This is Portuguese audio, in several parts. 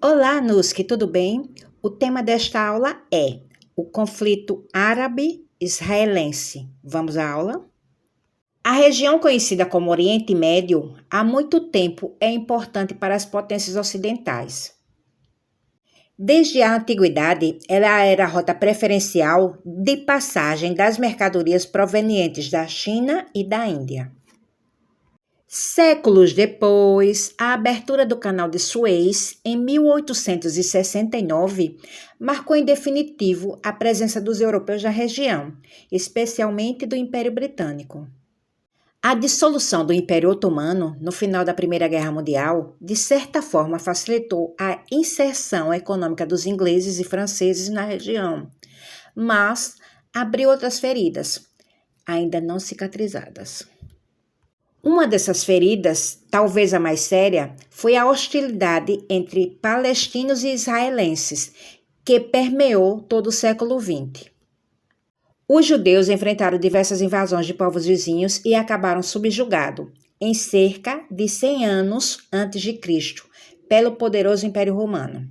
Olá, Nuski, tudo bem? O tema desta aula é o conflito árabe-israelense. Vamos à aula? A região conhecida como Oriente Médio há muito tempo é importante para as potências ocidentais. Desde a antiguidade, ela era a rota preferencial de passagem das mercadorias provenientes da China e da Índia. Séculos depois, a abertura do Canal de Suez, em 1869, marcou em definitivo a presença dos europeus na região, especialmente do Império Britânico. A dissolução do Império Otomano, no final da Primeira Guerra Mundial, de certa forma facilitou a inserção econômica dos ingleses e franceses na região, mas abriu outras feridas, ainda não cicatrizadas. Uma dessas feridas, talvez a mais séria, foi a hostilidade entre palestinos e israelenses, que permeou todo o século XX. Os judeus enfrentaram diversas invasões de povos vizinhos e acabaram subjugados, em cerca de 100 anos antes de Cristo, pelo poderoso Império Romano.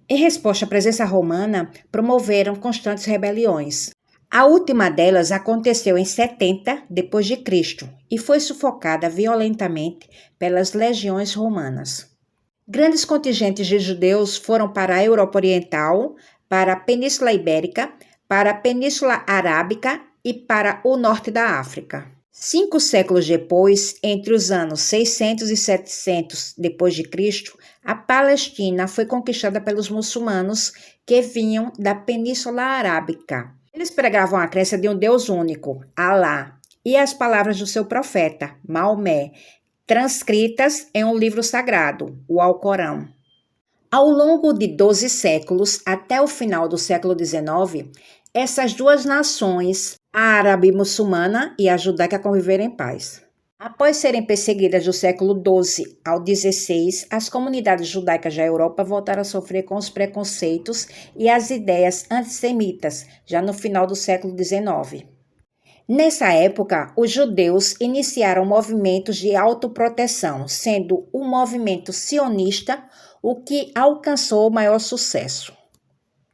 Em resposta à presença romana, promoveram constantes rebeliões. A última delas aconteceu em 70 depois de Cristo e foi sufocada violentamente pelas legiões romanas. Grandes contingentes de judeus foram para a Europa Oriental, para a Península Ibérica, para a Península Arábica e para o norte da África. 5 séculos depois, entre os anos 600 e 700 depois de Cristo, a Palestina foi conquistada pelos muçulmanos que vinham da Península Arábica. Eles pregavam a crença de um Deus único, Alá, e as palavras do seu profeta, Maomé, transcritas em um livro sagrado, o Alcorão. Ao longo de 12 séculos, até o final do século XIX, essas duas nações, a árabe muçulmana e a judaica, conviveram em paz. Após serem perseguidas do século XII ao XVI, as comunidades judaicas da Europa voltaram a sofrer com os preconceitos e as ideias antissemitas, já no final do século XIX. Nessa época, os judeus iniciaram movimentos de autoproteção, sendo o movimento sionista o que alcançou o maior sucesso.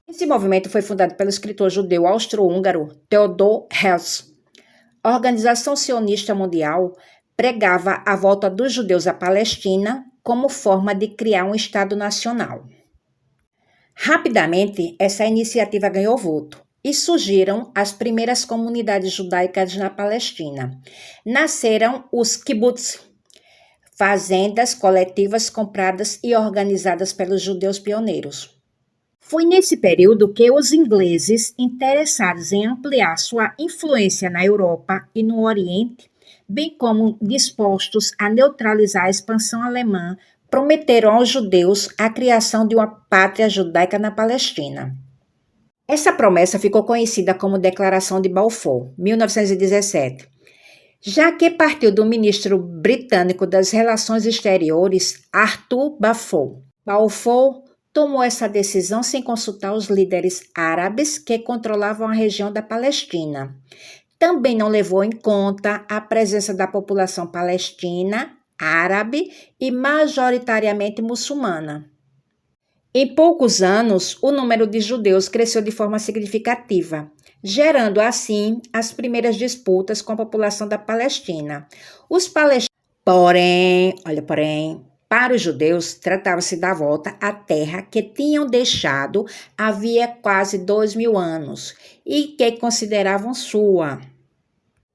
Esse movimento foi fundado pelo escritor judeu austro-húngaro Theodor Herzl. A Organização Sionista Mundial pregava a volta dos judeus à Palestina como forma de criar um Estado nacional. Rapidamente, essa iniciativa ganhou vulto e surgiram as primeiras comunidades judaicas na Palestina. Nasceram os kibbutz, fazendas coletivas compradas e organizadas pelos judeus pioneiros. Foi nesse período que os ingleses, interessados em ampliar sua influência na Europa e no Oriente, bem como dispostos a neutralizar a expansão alemã, prometeram aos judeus a criação de uma pátria judaica na Palestina. Essa promessa ficou conhecida como Declaração de Balfour, 1917, já que partiu do ministro britânico das Relações Exteriores, Arthur Balfour. Balfour tomou essa decisão sem consultar os líderes árabes que controlavam a região da Palestina. Também não levou em conta a presença da população palestina, árabe e majoritariamente muçulmana. Em poucos anos, o número de judeus cresceu de forma significativa, gerando assim as primeiras disputas com a população da Palestina. Os palestinos, porém, para os judeus, tratava-se da volta à terra que tinham deixado havia quase 2000 anos e que consideravam sua.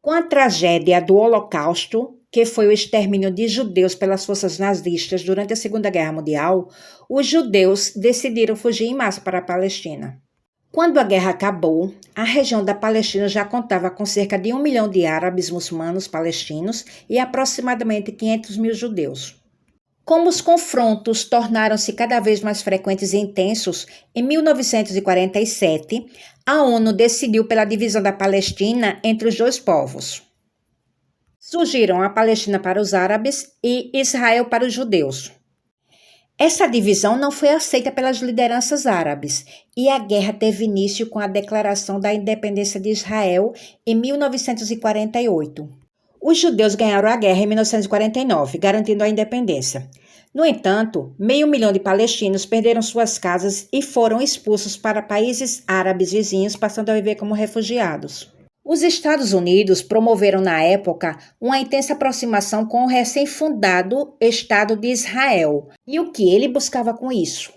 Com a tragédia do Holocausto, que foi o extermínio de judeus pelas forças nazistas durante a Segunda Guerra Mundial, os judeus decidiram fugir em massa para a Palestina. Quando a guerra acabou, a região da Palestina já contava com cerca de 1 milhão de árabes muçulmanos palestinos e aproximadamente 500 mil judeus. Como os confrontos tornaram-se cada vez mais frequentes e intensos, em 1947, a ONU decidiu pela divisão da Palestina entre os dois povos. Surgiram a Palestina para os árabes e Israel para os judeus. Essa divisão não foi aceita pelas lideranças árabes e a guerra teve início com a declaração da independência de Israel em 1948. Os judeus ganharam a guerra em 1949, garantindo a independência. No entanto, 500.000 de palestinos perderam suas casas e foram expulsos para países árabes vizinhos, passando a viver como refugiados. Os Estados Unidos promoveram na época uma intensa aproximação com o recém-fundado Estado de Israel. E o que ele buscava com isso?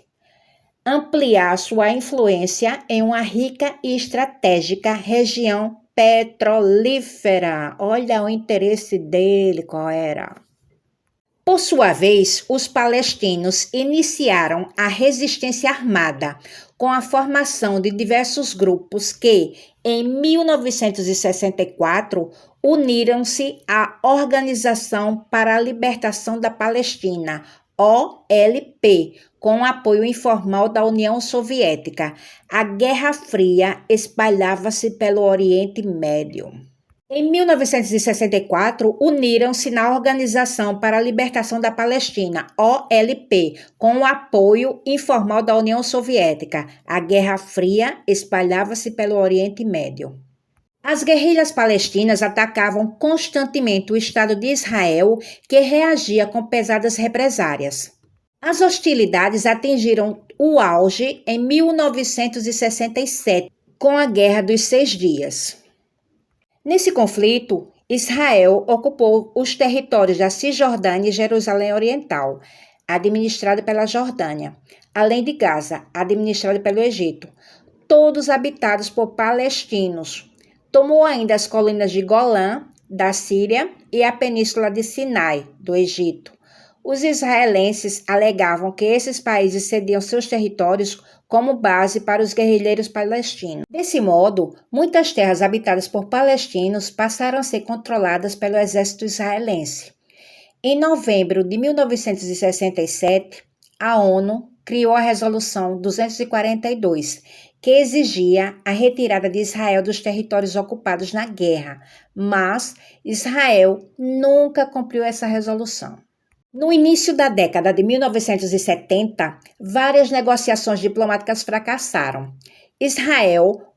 Ampliar sua influência em uma rica e estratégica região petrolífera. Olha o interesse dele, qual era? Por sua vez, os palestinos iniciaram a resistência armada, com a formação de diversos grupos que, em 1964, uniram-se à Organização para a Libertação da Palestina, OLP, com apoio informal da União Soviética. A Guerra Fria espalhava-se pelo Oriente Médio. Em 1964, uniram-se na Organização para a Libertação da Palestina, OLP, com o apoio informal da União Soviética. A Guerra Fria espalhava-se pelo Oriente Médio. As guerrilhas palestinas atacavam constantemente o Estado de Israel, que reagia com pesadas represárias. As hostilidades atingiram o auge em 1967, com a Guerra dos 6 Dias. Nesse conflito, Israel ocupou os territórios da Cisjordânia e Jerusalém Oriental, administrado pela Jordânia, além de Gaza, administrado pelo Egito, todos habitados por palestinos. Tomou ainda as colinas de Golã, da Síria, e a península de Sinai, do Egito. Os israelenses alegavam que esses países cediam seus territórios como base para os guerrilheiros palestinos. Desse modo, muitas terras habitadas por palestinos passaram a ser controladas pelo exército israelense. Em novembro de 1967, a ONU criou a Resolução 242, que exigia a retirada de Israel dos territórios ocupados na guerra, mas Israel nunca cumpriu essa resolução. No início da década de 1970, várias negociações diplomáticas fracassaram. Israel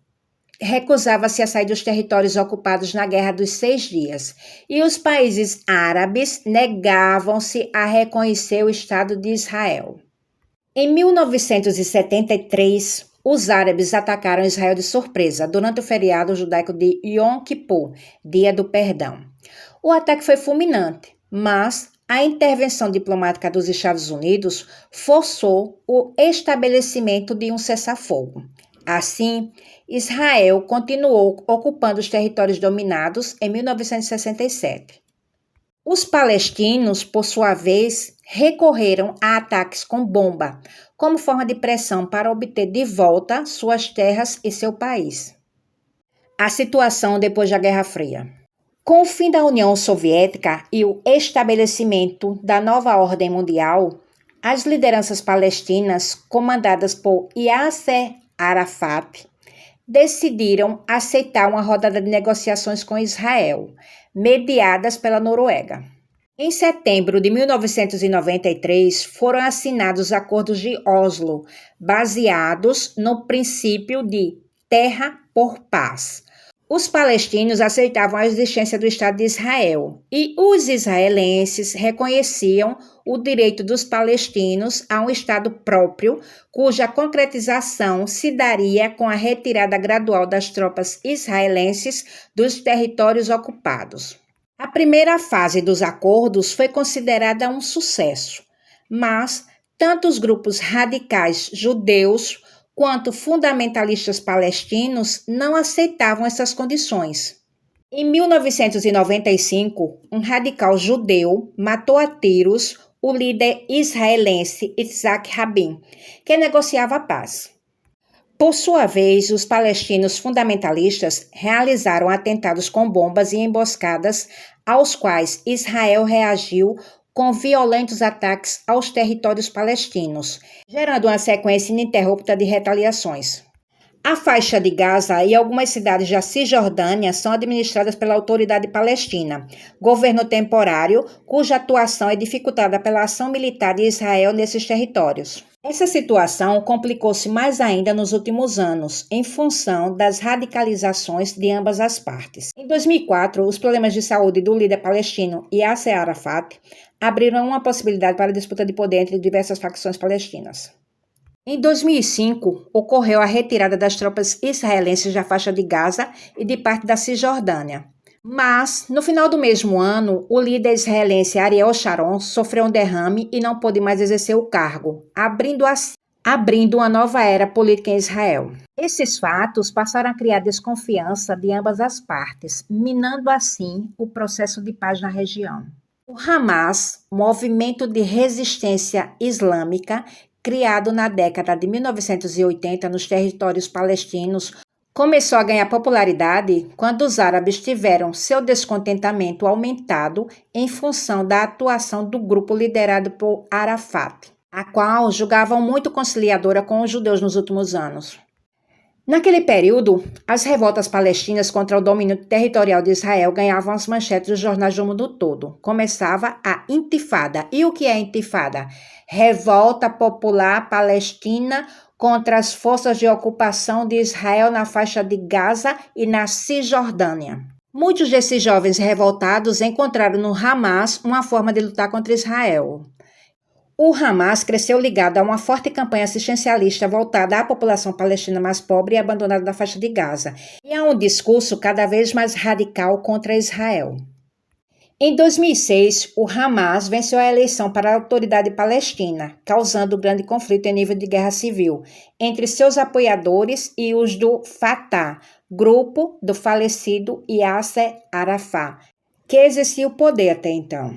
recusava-se a sair dos territórios ocupados na Guerra dos 6 Dias, e os países árabes negavam-se a reconhecer o Estado de Israel. Em 1973, os árabes atacaram Israel de surpresa durante o feriado judaico de Yom Kippur, Dia do Perdão. O ataque foi fulminante, mas a intervenção diplomática dos Estados Unidos forçou o estabelecimento de um cessar-fogo. Assim, Israel continuou ocupando os territórios dominados em 1967. Os palestinos, por sua vez, recorreram a ataques com bomba, como forma de pressão para obter de volta suas terras e seu país. A situação depois da Guerra Fria. Com o fim da União Soviética e o estabelecimento da nova ordem mundial, as lideranças palestinas, comandadas por Yasser Arafat, decidiram aceitar uma rodada de negociações com Israel, mediadas pela Noruega. Em setembro de 1993, foram assinados os Acordos de Oslo, baseados no princípio de terra por paz. Os palestinos aceitavam a existência do Estado de Israel e os israelenses reconheciam o direito dos palestinos a um Estado próprio, cuja concretização se daria com a retirada gradual das tropas israelenses dos territórios ocupados. A primeira fase dos acordos foi considerada um sucesso, mas tanto os grupos radicais judeus quanto fundamentalistas palestinos não aceitavam essas condições. Em 1995, um radical judeu matou a tiros o líder israelense Yitzhak Rabin, que negociava a paz. Por sua vez, os palestinos fundamentalistas realizaram atentados com bombas e emboscadas, aos quais Israel reagiu com violentos ataques aos territórios palestinos, gerando uma sequência ininterrupta de retaliações. A faixa de Gaza e algumas cidades da Cisjordânia são administradas pela Autoridade Palestina, governo temporário, cuja atuação é dificultada pela ação militar de Israel nesses territórios. Essa situação complicou-se mais ainda nos últimos anos, em função das radicalizações de ambas as partes. Em 2004, os problemas de saúde do líder palestino Yasser Arafat abriram uma possibilidade para a disputa de poder entre diversas facções palestinas. Em 2005, ocorreu a retirada das tropas israelenses da faixa de Gaza e de parte da Cisjordânia. Mas, no final do mesmo ano, o líder israelense Ariel Sharon sofreu um derrame e não pôde mais exercer o cargo, abrindo uma nova era política em Israel. Esses fatos passaram a criar desconfiança de ambas as partes, minando assim o processo de paz na região. O Hamas, movimento de resistência islâmica, criado na década de 1980 nos territórios palestinos, começou a ganhar popularidade quando os árabes tiveram seu descontentamento aumentado em função da atuação do grupo liderado por Arafat, a qual julgavam muito conciliadora com os judeus nos últimos anos. Naquele período, as revoltas palestinas contra o domínio territorial de Israel ganhavam as manchetes dos jornais do mundo todo. Começava a Intifada. E o que é Intifada? Revolta Popular Palestina contra as forças de ocupação de Israel na faixa de Gaza e na Cisjordânia. Muitos desses jovens revoltados encontraram no Hamas uma forma de lutar contra Israel. O Hamas cresceu ligado a uma forte campanha assistencialista voltada à população palestina mais pobre e abandonada da faixa de Gaza, e a um discurso cada vez mais radical contra Israel. Em 2006, o Hamas venceu a eleição para a Autoridade Palestina, causando grande conflito em nível de guerra civil entre seus apoiadores e os do Fatah, grupo do falecido Yasser Arafat, que exercia o poder até então.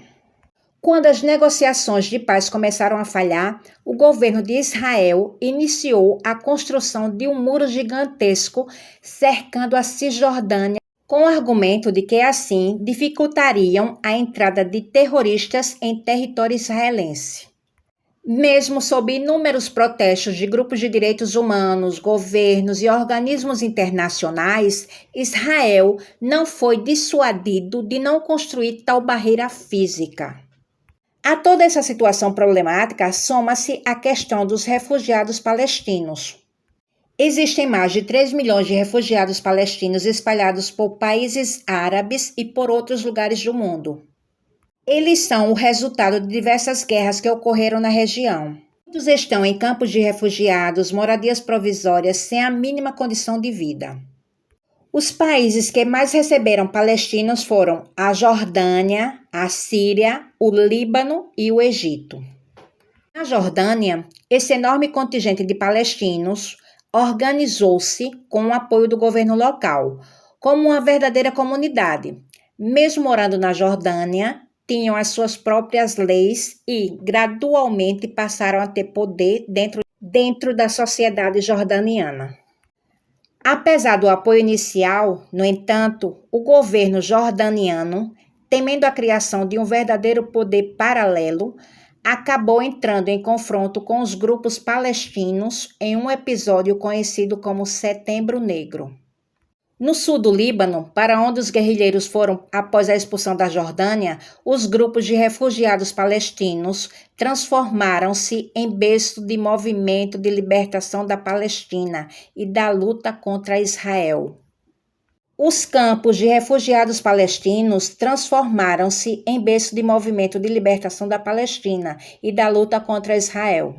Quando as negociações de paz começaram a falhar, o governo de Israel iniciou a construção de um muro gigantesco cercando a Cisjordânia, com o argumento de que assim dificultariam a entrada de terroristas em território israelense. Mesmo sob inúmeros protestos de grupos de direitos humanos, governos e organismos internacionais, Israel não foi dissuadido de não construir tal barreira física. A toda essa situação problemática soma-se a questão dos refugiados palestinos. Existem mais de 3 milhões de refugiados palestinos espalhados por países árabes e por outros lugares do mundo. Eles são o resultado de diversas guerras que ocorreram na região. Muitos estão em campos de refugiados, moradias provisórias, sem a mínima condição de vida. Os países que mais receberam palestinos foram a Jordânia, a Síria, o Líbano e o Egito. Na Jordânia, esse enorme contingente de palestinos organizou-se com o apoio do governo local, como uma verdadeira comunidade. Mesmo morando na Jordânia, tinham as suas próprias leis e, gradualmente, passaram a ter poder dentro da sociedade jordaniana. Apesar do apoio inicial, no entanto, o governo jordaniano, temendo a criação de um verdadeiro poder paralelo, acabou entrando em confronto com os grupos palestinos em um episódio conhecido como Setembro Negro. No sul do Líbano, para onde os guerrilheiros foram após a expulsão da Jordânia, os grupos de refugiados palestinos transformaram-se em berço de movimento de libertação da Palestina e da luta contra Israel. Os campos de refugiados palestinos transformaram-se em berço de movimento de libertação da Palestina e da luta contra Israel.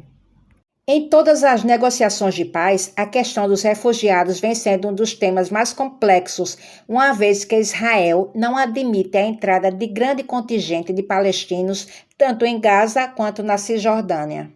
Em todas as negociações de paz, a questão dos refugiados vem sendo um dos temas mais complexos, uma vez que Israel não admite a entrada de grande contingente de palestinos, tanto em Gaza quanto na Cisjordânia.